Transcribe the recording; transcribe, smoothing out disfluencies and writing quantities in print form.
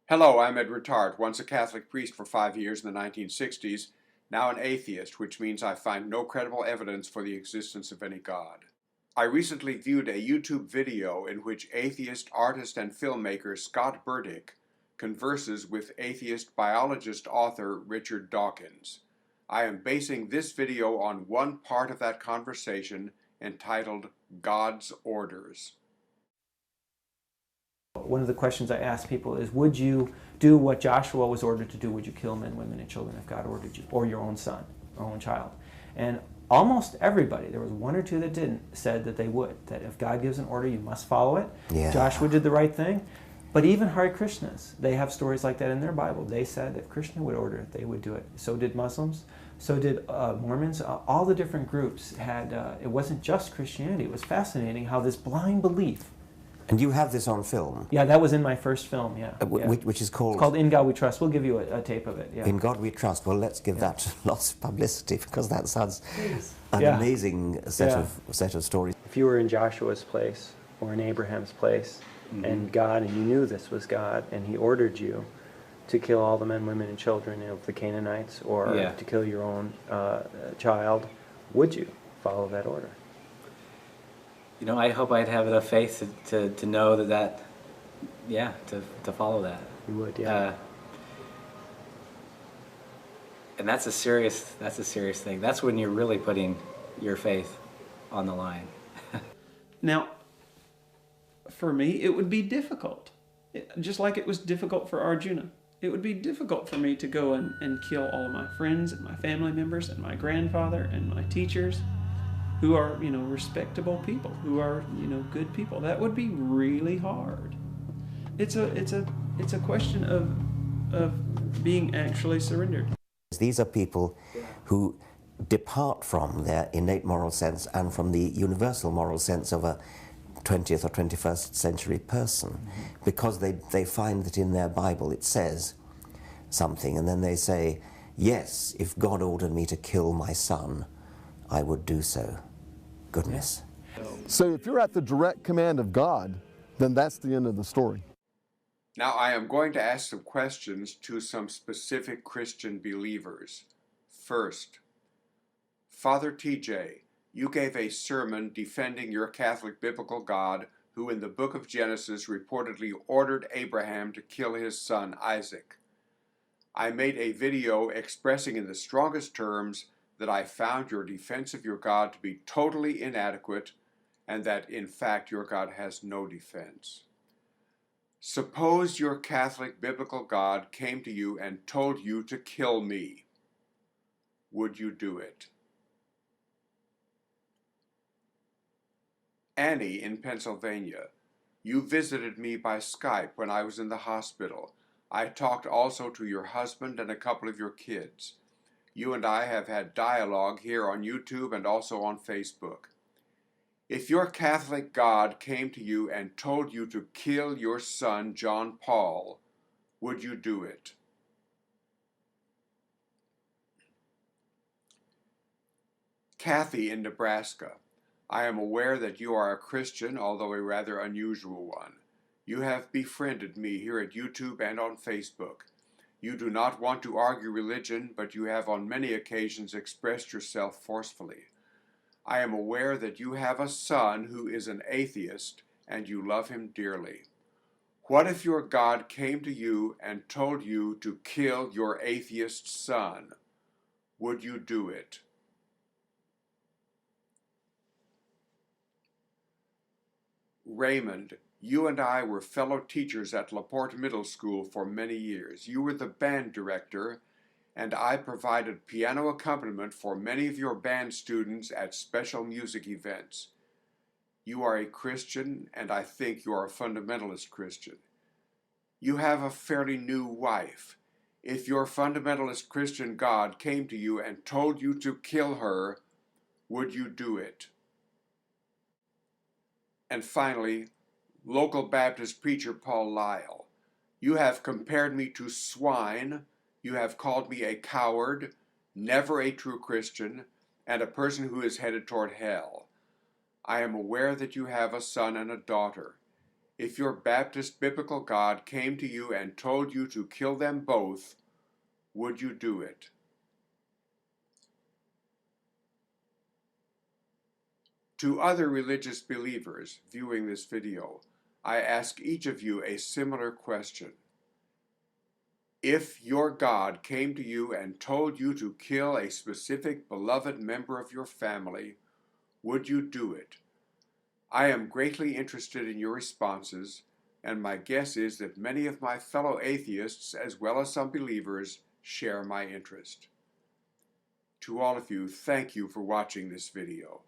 Hello, I'm Edward Tarte, once a Catholic priest for 5 years in the 1960s, now an atheist, which means I find no credible evidence for the existence of any God. I recently viewed a YouTube video in which atheist artist and filmmaker Scott Burdick converses with atheist biologist author Richard Dawkins. I am basing this video on one part of that conversation entitled God's Orders. One of the questions I ask people is, would you do what Joshua was ordered to do? Would you kill men, women, and children if God ordered you? Or your own son, or own child? And almost everybody, there was one or two that didn't, said that they would. That if God gives an order, you must follow it. Yeah. Joshua did the right thing. But even Hare Krishnas, they have stories like that in their Bible. They said if Krishna would order it, they would do it. So did Muslims. So did Mormons. All the different groups had, it wasn't just Christianity. It was fascinating how this blind belief. And you have this on film? Yeah, that was in my first film, yeah. Which is called? It's called In God We Trust. We'll give you a tape of it, yeah. In God We Trust. Well, let's give that lots of publicity, because that sounds an Yeah. amazing set of stories. If you were in Joshua's place or in Abraham's place, and God, and you knew this was God, and He ordered you to kill all the men, women, and children of the Canaanites, or to kill your own child, would you follow that order? You know, I hope I'd have enough faith to know to follow that. You would, yeah. And that's a serious thing. That's when you're really putting your faith on the line. Now, for me, it would be difficult. Just like it was difficult for Arjuna. It would be difficult for me to go and kill all of my friends and my family members and my grandfather and my teachers, who are, respectable people, who are, good people. That would be really hard. It's a question of being actually surrendered. These are people who depart from their innate moral sense and from the universal moral sense of a 20th or 21st century person, because they find that in their Bible it says something, and then they say, yes, if God ordered me to kill my son, I would do so. Goodness. So if you're at the direct command of God, then that's the end of the story. Now I am going to ask some questions to some specific Christian believers. First, Father TJ, you gave a sermon defending your Catholic biblical God, who in the book of Genesis reportedly ordered Abraham to kill his son Isaac. I made a video expressing in the strongest terms that I found your defense of your God to be totally inadequate, and that in fact your God has no defense. Suppose your Catholic biblical God came to you and told you to kill me. Would you do it? Annie in Pennsylvania, you visited me by Skype when I was in the hospital. I talked also to your husband and a couple of your kids. You and I have had dialogue here on YouTube and also on Facebook. If your Catholic God came to you and told you to kill your son, John Paul, would you do it? Kathy in Nebraska, I am aware that you are a Christian, although a rather unusual one. You have befriended me here at YouTube and on Facebook. You do not want to argue religion, but you have on many occasions expressed yourself forcefully. I am aware that you have a son who is an atheist, and you love him dearly. What if your God came to you and told you to kill your atheist son? Would you do it? Raymond, you and I were fellow teachers at LaPorte Middle School for many years. You were the band director, and I provided piano accompaniment for many of your band students at special music events. You are a Christian, and I think you are a fundamentalist Christian. You have a fairly new wife. If your fundamentalist Christian God came to you and told you to kill her, would you do it? And finally, local Baptist preacher Paul Lyle, you have compared me to swine, you have called me a coward, never a true Christian, and a person who is headed toward hell. I am aware that you have a son and a daughter. If your Baptist biblical God came to you and told you to kill them both, would you do it? To other religious believers viewing this video, I ask each of you a similar question. If your God came to you and told you to kill a specific beloved member of your family, would you do it? I am greatly interested in your responses, and my guess is that many of my fellow atheists, as well as some believers, share my interest. To all of you, thank you for watching this video.